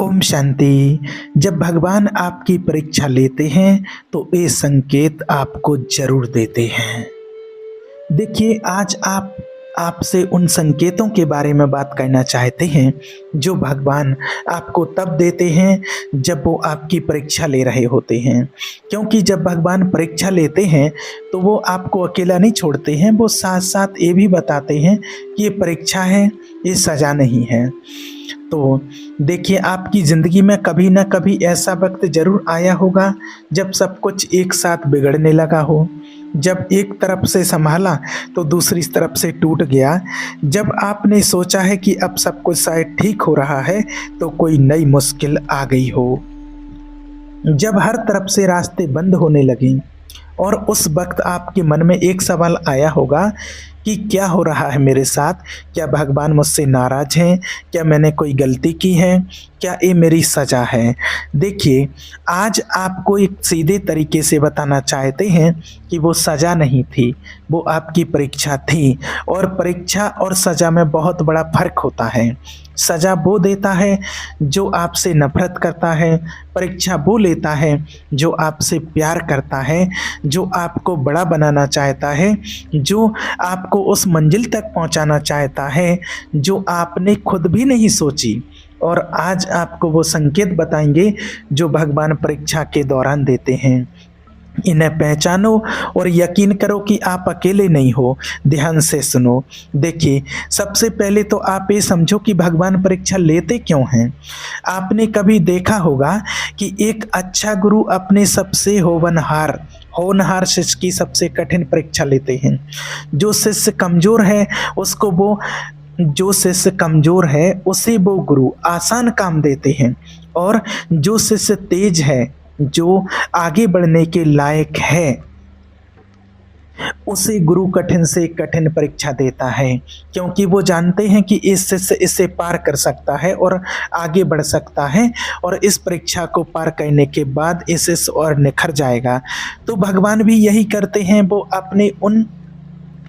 ओम शांति। जब भगवान आपकी परीक्षा लेते हैं तो ये संकेत आपको जरूर देते हैं। देखिए, आज आपसे उन संकेतों के बारे में बात करना चाहते हैं जो भगवान आपको तब देते हैं जब वो आपकी परीक्षा ले रहे होते हैं। क्योंकि जब भगवान परीक्षा लेते हैं तो वो आपको अकेला नहीं छोड़ते हैं, वो साथ साथ ये भी बताते हैं कि ये परीक्षा है, ये सज़ा नहीं है। तो देखिए, आपकी ज़िंदगी में कभी ना कभी ऐसा वक्त ज़रूर आया होगा जब सब कुछ एक साथ बिगड़ने लगा हो, जब एक तरफ से संभाला तो दूसरी तरफ से टूट गया, जब आपने सोचा है कि अब सब कुछ शायद ठीक हो रहा है तो कोई नई मुश्किल आ गई हो, जब हर तरफ से रास्ते बंद होने लगे और उस वक्त आपके मन में एक सवाल आया होगा कि क्या हो रहा है मेरे साथ? क्या भगवान मुझसे नाराज़ हैं? क्या मैंने कोई गलती की है? क्या ये मेरी सज़ा है? देखिए, आज आपको एक सीधे तरीके से बताना चाहते हैं कि वो सज़ा नहीं थी, वो आपकी परीक्षा थी। और परीक्षा और सज़ा में बहुत बड़ा फ़र्क होता है। सज़ा वो देता है जो आपसे नफ़रत करता है, परीक्षा वो लेता है जो आपसे प्यार करता है, जो आपको बड़ा बनाना चाहता है, जो आपको उस मंजिल तक पहुंचाना चाहता है जो आपने खुद भी नहीं सोची। और आज आपको वो संकेत बताएंगे जो भगवान परीक्षा के दौरान देते हैं। इन्हें पहचानो और यकीन करो कि आप अकेले नहीं हो। ध्यान से सुनो। देखिए, सबसे पहले तो आप ये समझो कि भगवान परीक्षा लेते क्यों हैं। आपने कभी देखा होगा कि एक अच्छा गुरु अपने सबसे होनहार शिष्य की सबसे कठिन परीक्षा लेते हैं। जो शिष्य कमज़ोर है उसे वो गुरु आसान काम देते हैं, और जो शिष्य तेज है, जो आगे बढ़ने के लायक है, उसे गुरु कठिन से कठिन परीक्षा देता है। क्योंकि वो जानते हैं कि इस शिष्य इसे पार कर सकता है और आगे बढ़ सकता है, और इस परीक्षा को पार करने के बाद इस शिष्य और निखर जाएगा। तो भगवान भी यही करते हैं।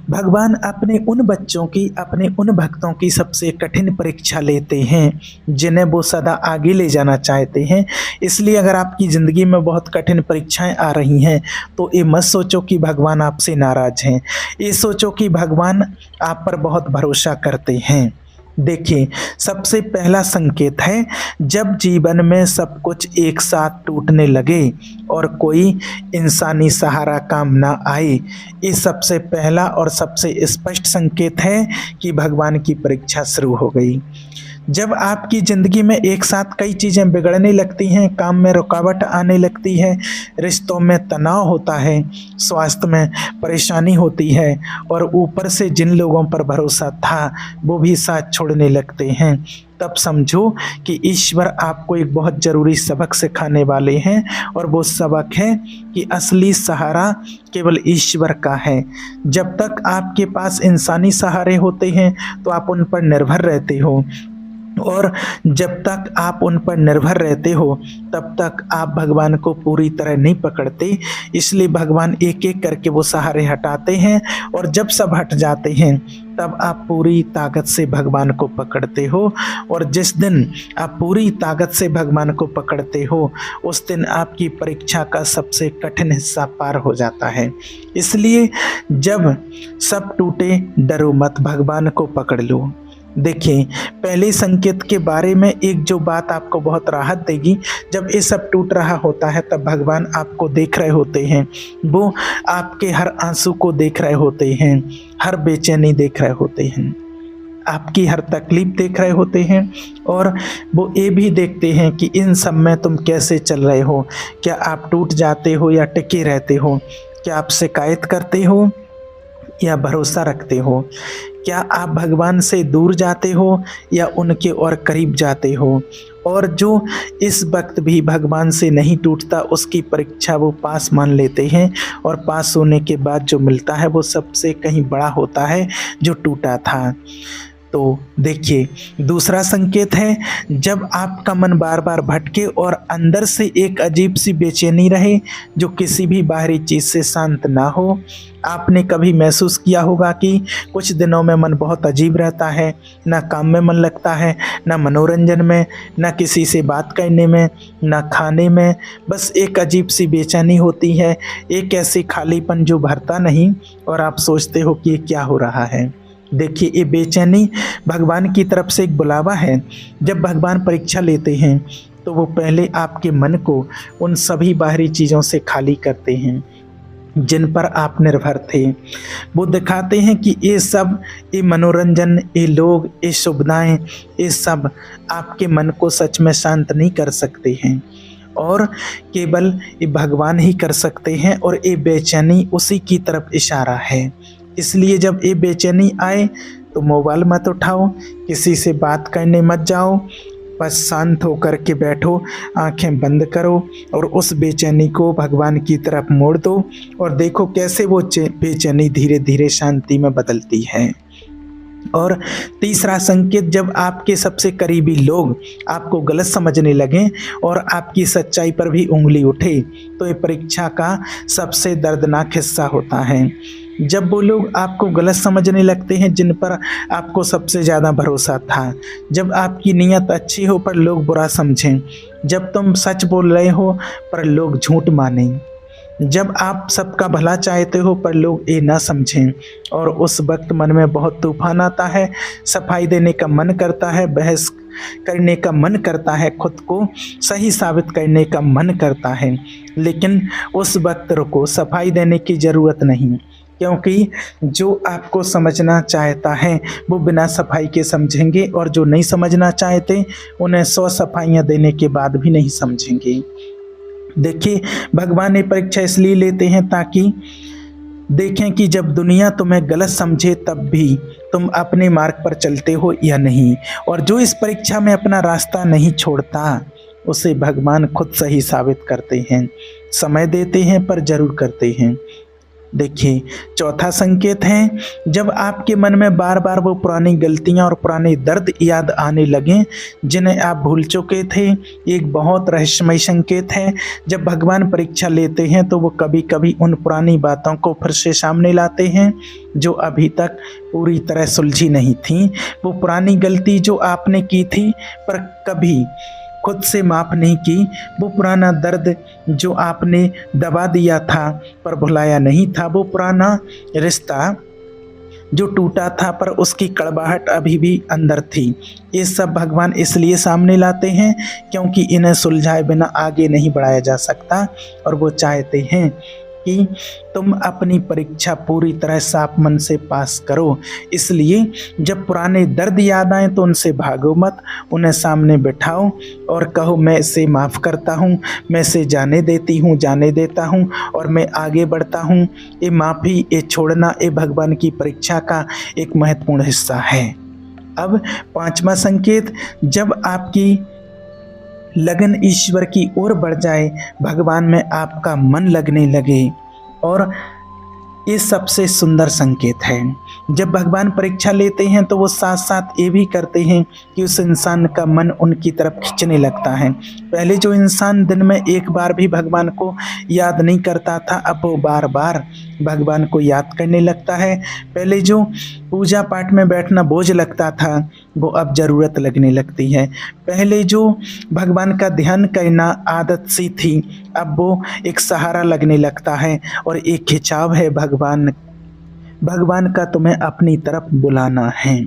भगवान अपने उन भक्तों की सबसे कठिन परीक्षा लेते हैं जिन्हें वो सदा आगे ले जाना चाहते हैं। इसलिए अगर आपकी ज़िंदगी में बहुत कठिन परीक्षाएं आ रही हैं तो ये मत सोचो कि भगवान आपसे नाराज़ हैं, ये सोचो कि भगवान आप पर बहुत भरोसा करते हैं। देखिए, सबसे पहला संकेत है जब जीवन में सब कुछ एक साथ टूटने लगे और कोई इंसानी सहारा काम ना आए। ये सबसे पहला और सबसे स्पष्ट संकेत है कि भगवान की परीक्षा शुरू हो गई। जब आपकी ज़िंदगी में एक साथ कई चीज़ें बिगड़ने लगती हैं, काम में रुकावट आने लगती है, रिश्तों में तनाव होता है, स्वास्थ्य में परेशानी होती है, और ऊपर से जिन लोगों पर भरोसा था वो भी साथ छोड़ने लगते हैं, तब समझो कि ईश्वर आपको एक बहुत ज़रूरी सबक सिखाने वाले हैं। और वो सबक है कि असली सहारा केवल ईश्वर का है। जब तक आपके पास इंसानी सहारे होते हैं तो आप उन पर निर्भर रहते हो, और जब तक आप उन पर निर्भर रहते हो तब तक आप भगवान को पूरी तरह नहीं पकड़ते। इसलिए भगवान एक एक करके वो सहारे हटाते हैं, और जब सब हट जाते हैं तब आप पूरी ताकत से भगवान को पकड़ते हो। और जिस दिन आप पूरी ताकत से भगवान को पकड़ते हो उस दिन आपकी परीक्षा का सबसे कठिन हिस्सा पार हो जाता है। इसलिए जब सब टूटे, डरो मत, भगवान को पकड़ लो। देखिए, पहले संकेत के बारे में एक जो बात आपको बहुत राहत देगी, जब ये सब टूट रहा होता है तब भगवान आपको देख रहे होते हैं। वो आपके हर आंसू को देख रहे होते हैं, हर बेचैनी देख रहे होते हैं, आपकी हर तकलीफ देख रहे होते हैं, और वो ये भी देखते हैं कि इन सब में तुम कैसे चल रहे हो। क्या आप टूट जाते हो या टिके रहते हो? क्या आप शिकायत करते हो या भरोसा रखते हो? क्या आप भगवान से दूर जाते हो या उनके और करीब जाते हो? और जो इस वक्त भी भगवान से नहीं टूटता उसकी परीक्षा वो पास मान लेते हैं, और पास होने के बाद जो मिलता है वो सबसे कहीं बड़ा होता है जो टूटा था। तो देखिए, दूसरा संकेत है जब आपका मन बार बार भटके और अंदर से एक अजीब सी बेचैनी रहे जो किसी भी बाहरी चीज़ से शांत ना हो। आपने कभी महसूस किया होगा कि कुछ दिनों में मन बहुत अजीब रहता है, ना काम में मन लगता है, ना मनोरंजन में, ना किसी से बात करने में, ना खाने में, बस एक अजीब सी बेचैनी होती है, एक ऐसी खालीपन जो भरता नहीं और आप सोचते हो कि ये क्या हो रहा है। देखिए, ये बेचैनी भगवान की तरफ से एक बुलावा है। जब भगवान परीक्षा लेते हैं तो वो पहले आपके मन को उन सभी बाहरी चीज़ों से खाली करते हैं जिन पर आप निर्भर थे। वो दिखाते हैं कि ये सब, ये मनोरंजन, ये लोग, ये सुविधाएं, ये सब आपके मन को सच में शांत नहीं कर सकते हैं और केवल ये भगवान ही कर सकते हैं। और ये बेचैनी उसी की तरफ इशारा है। इसलिए जब ये बेचैनी आए तो मोबाइल मत उठाओ, किसी से बात करने मत जाओ, बस शांत होकर के बैठो, आंखें बंद करो और उस बेचैनी को भगवान की तरफ मोड़ दो और देखो कैसे वो बेचैनी धीरे धीरे शांति में बदलती है। और तीसरा संकेत, जब आपके सबसे करीबी लोग आपको गलत समझने लगें और आपकी सच्चाई पर भी उंगली उठे तो ये परीक्षा का सबसे दर्दनाक हिस्सा होता है। जब वो लोग आपको गलत समझने लगते हैं जिन पर आपको सबसे ज़्यादा भरोसा था, जब आपकी नीयत अच्छी हो पर लोग बुरा समझें, जब तुम सच बोल रहे हो पर लोग झूठ मानें, जब आप सबका भला चाहते हो पर लोग ये ना समझें और उस वक्त मन में बहुत तूफान आता है। सफाई देने का मन करता है, बहस करने का मन करता है, खुद को सही साबित करने का मन करता है, लेकिन उस वक्त रुको, सफाई देने की ज़रूरत नहीं, क्योंकि जो आपको समझना चाहता है वो बिना सफाई के समझेंगे और जो नहीं समझना चाहते उन्हें 100 सफाइयाँ देने के बाद भी नहीं समझेंगे। देखिए, भगवान ये परीक्षा इसलिए लेते हैं ताकि देखें कि जब दुनिया तुम्हें गलत समझे तब भी तुम अपने मार्ग पर चलते हो या नहीं। और जो इस परीक्षा में अपना रास्ता नहीं छोड़ता उसे भगवान खुद सही साबित करते हैं, समय देते हैं पर जरूर करते हैं। देखिए, चौथा संकेत है जब आपके मन में बार बार वो पुरानी गलतियां और पुराने दर्द याद आने लगें जिन्हें आप भूल चुके थे। एक बहुत रहस्यमय संकेत है। जब भगवान परीक्षा लेते हैं तो वो कभी कभी उन पुरानी बातों को फिर से सामने लाते हैं जो अभी तक पूरी तरह सुलझी नहीं थी। वो पुरानी गलती जो आपने की थी पर कभी खुद से माफ़ नहीं की, वो पुराना दर्द जो आपने दबा दिया था पर भुलाया नहीं था, वो पुराना रिश्ता जो टूटा था पर उसकी कड़वाहट अभी भी अंदर थी। ये सब भगवान इसलिए सामने लाते हैं क्योंकि इन्हें सुलझाए बिना आगे नहीं बढ़ाया जा सकता और वो चाहते हैं कि तुम अपनी परीक्षा पूरी तरह साफ मन से पास करो। इसलिए जब पुराने दर्द याद आए तो उनसे भागो मत, उन्हें सामने बिठाओ और कहो मैं इसे माफ़ करता हूँ, मैं इसे जाने देती हूँ, जाने देता हूँ और मैं आगे बढ़ता हूँ। ये माफ़ी, ये छोड़ना, ये भगवान की परीक्षा का एक महत्वपूर्ण हिस्सा है। अब पांचवा संकेत, जब आपकी लगन ईश्वर की ओर बढ़ जाए, भगवान में आपका मन लगने लगे। और ये सबसे सुंदर संकेत है। जब भगवान परीक्षा लेते हैं तो वो साथ साथ ये भी करते हैं कि उस इंसान का मन उनकी तरफ खींचने लगता है। पहले जो इंसान दिन में एक बार भी भगवान को याद नहीं करता था, अब वो बार बार भगवान को याद करने लगता है। पहले जो पूजा पाठ में बैठना बोझ लगता था वो अब ज़रूरत लगने लगती है। पहले जो भगवान का ध्यान करना आदत सी थी अब वो एक सहारा लगने लगता है और एक खिंचाव है भगवान का तुम्हें अपनी तरफ बुलाना है।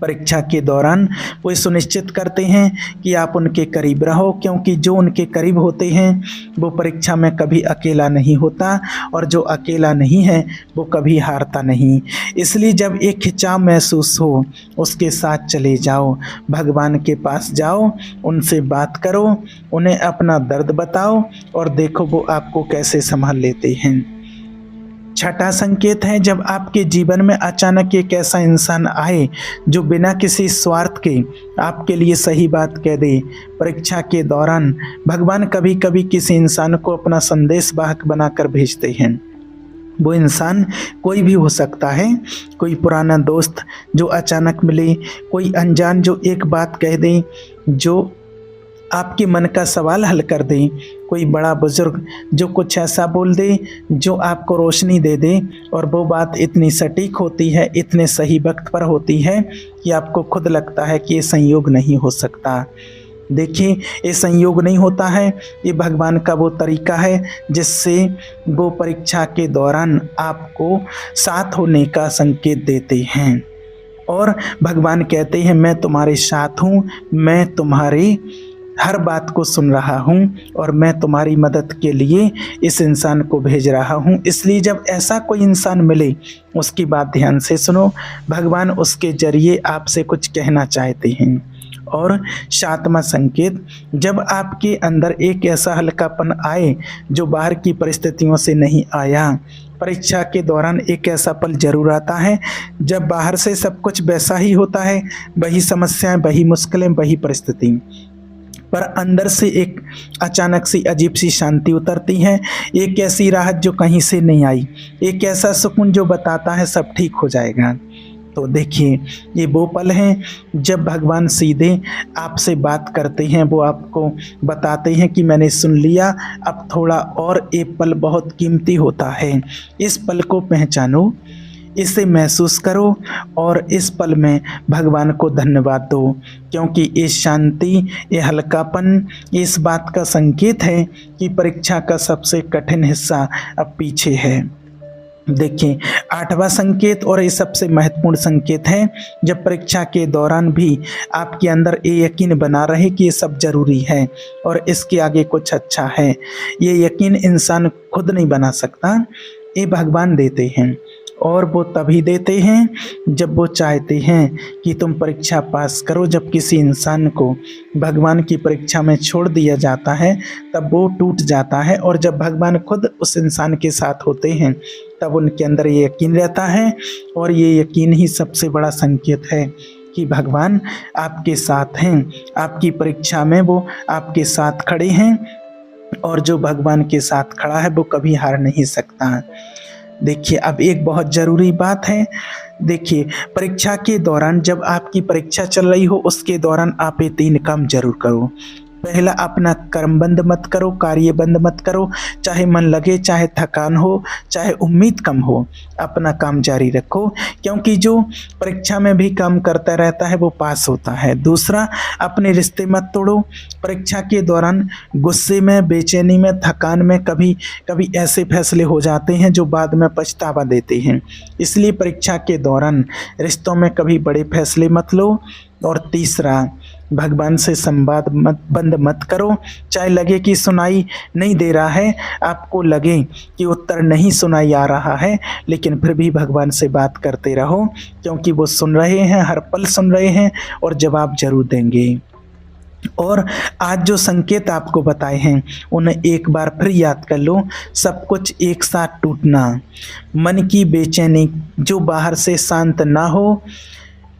परीक्षा के दौरान वो सुनिश्चित करते हैं कि आप उनके करीब रहो, क्योंकि जो उनके करीब होते हैं वो परीक्षा में कभी अकेला नहीं होता और जो अकेला नहीं है वो कभी हारता नहीं। इसलिए जब एक खिंचाव महसूस हो उसके साथ चले जाओ, भगवान के पास जाओ, उनसे बात करो, उन्हें अपना दर्द बताओ और देखो वो आपको कैसे संभाल लेते हैं। छठा संकेत है, जब आपके जीवन में अचानक एक ऐसा इंसान आए जो बिना किसी स्वार्थ के आपके लिए सही बात कह दे। परीक्षा के दौरान भगवान कभी कभी किसी इंसान को अपना संदेश वाहक बनाकर भेजते हैं वो इंसान कोई भी हो सकता है, कोई पुराना दोस्त जो अचानक मिले, कोई अनजान जो एक बात कह दे, जो आपके मन का सवाल हल कर दे, कोई बड़ा बुजुर्ग जो कुछ ऐसा बोल दे जो आपको रोशनी दे दे, और वो बात इतनी सटीक होती है, इतने सही वक्त पर होती है कि आपको खुद लगता है कि ये संयोग नहीं हो सकता। देखिए, ये संयोग नहीं होता है, ये भगवान का वो तरीका है जिससे वो परीक्षा के दौरान आपको साथ होने का संकेत देते हैं। और भगवान कहते हैं, मैं तुम्हारे साथ हूँ, मैं तुम्हारी हर बात को सुन रहा हूँ और मैं तुम्हारी मदद के लिए इस इंसान को भेज रहा हूँ। इसलिए जब ऐसा कोई इंसान मिले, उसकी बात ध्यान से सुनो। भगवान उसके जरिए आपसे कुछ कहना चाहते हैं। और सातवां संकेत, जब आपके अंदर एक ऐसा हल्कापन आए जो बाहर की परिस्थितियों से नहीं आया। परीक्षा के दौरान एक ऐसा पल जरूर आता है जब बाहर से सब कुछ वैसा ही होता है, वही समस्याएं, वही मुश्किलें, वही परिस्थिति, पर अंदर से एक अचानक सी अजीब सी शांति उतरती है। एक ऐसी राहत जो कहीं से नहीं आई, एक ऐसा सुकून जो बताता है सब ठीक हो जाएगा। तो देखिए, ये वो पल हैं जब भगवान सीधे आपसे बात करते हैं। वो आपको बताते हैं कि मैंने सुन लिया, अब थोड़ा और, ये पल बहुत कीमती होता है। इस पल को पहचानो, इसे महसूस करो और इस पल में भगवान को धन्यवाद दो, क्योंकि ये शांति, ये हल्कापन इस बात का संकेत है कि परीक्षा का सबसे कठिन हिस्सा अब पीछे है। देखिए, आठवां संकेत और ये सबसे महत्वपूर्ण संकेत है, जब परीक्षा के दौरान भी आपके अंदर ये यकीन बना रहे कि ये सब जरूरी है और इसके आगे कुछ अच्छा है। ये यकीन इंसान खुद नहीं बना सकता, ये भगवान देते हैं। और वो तभी देते हैं जब वो चाहते हैं कि तुम परीक्षा पास करो। जब किसी इंसान को भगवान की परीक्षा में छोड़ दिया जाता है तब वो टूट जाता है, और जब भगवान खुद उस इंसान के साथ होते हैं तब उनके अंदर ये यकीन रहता है। और ये यकीन ही सबसे बड़ा संकेत है कि भगवान आपके साथ हैं, आपकी परीक्षा में वो आपके साथ खड़े हैं, और जो भगवान के साथ खड़ा है वो कभी हार नहीं सकता। देखिए, अब एक बहुत ज़रूरी बात है। देखिए, परीक्षा के दौरान, जब आपकी परीक्षा चल रही हो, उसके दौरान आप ये 3 काम जरूर करो। पहला, अपना कर्म बंद मत करो, कार्य बंद मत करो। चाहे मन लगे, चाहे थकान हो, चाहे उम्मीद कम हो, अपना काम जारी रखो, क्योंकि जो परीक्षा में भी काम करता रहता है वो पास होता है। दूसरा, अपने रिश्ते मत तोड़ो। परीक्षा के दौरान गुस्से में, बेचैनी में, थकान में कभी कभी ऐसे फैसले हो जाते हैं जो बाद में पछतावा देते हैं। इसलिए परीक्षा के दौरान रिश्तों में कभी बड़े फैसले मत लो। और तीसरा, भगवान से संवाद बंद मत करो। चाहे लगे कि सुनाई नहीं दे रहा है, आपको लगे कि उत्तर नहीं सुनाई आ रहा है, लेकिन फिर भी भगवान से बात करते रहो, क्योंकि वो सुन रहे हैं, हर पल सुन रहे हैं और जवाब जरूर देंगे। और आज जो संकेत आपको बताए हैं उन्हें एक बार फिर याद कर लो। सब कुछ एक साथ टूटना, मन की बेचैनी जो बाहर से शांत ना हो,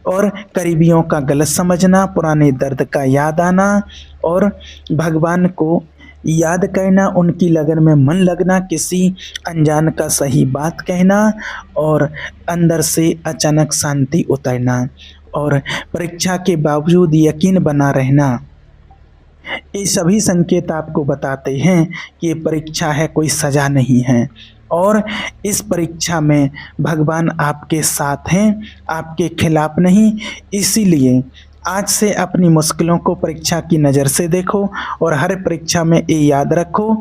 और करीबियों का गलत समझना, पुराने दर्द का याद आना, और भगवान को याद करना, उनकी लगन में मन लगना, किसी अनजान का सही बात कहना, और अंदर से अचानक शांति उतरना, और परीक्षा के बावजूद यकीन बना रहना। ये सभी संकेत आपको बताते हैं कि ये परीक्षा है, कोई सजा नहीं है, और इस परीक्षा में भगवान आपके साथ हैं, आपके खिलाफ नहीं। इसीलिए आज से अपनी मुश्किलों को परीक्षा की नज़र से देखो, और हर परीक्षा में ये याद रखो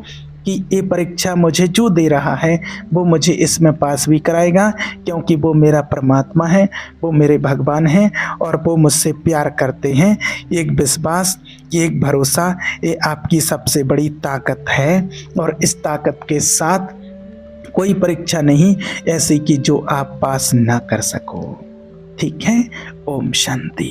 कि ये परीक्षा मुझे जो दे रहा है वो मुझे इसमें पास भी कराएगा, क्योंकि वो मेरा परमात्मा है, वो मेरे भगवान हैं, और वो मुझसे प्यार करते हैं। एक विश्वास, एक भरोसा, ये आपकी सबसे बड़ी ताकत है, और इस ताकत के साथ कोई परीक्षा नहीं ऐसी कि जो आप पास ना कर सको। ठीक है। ओम शांति।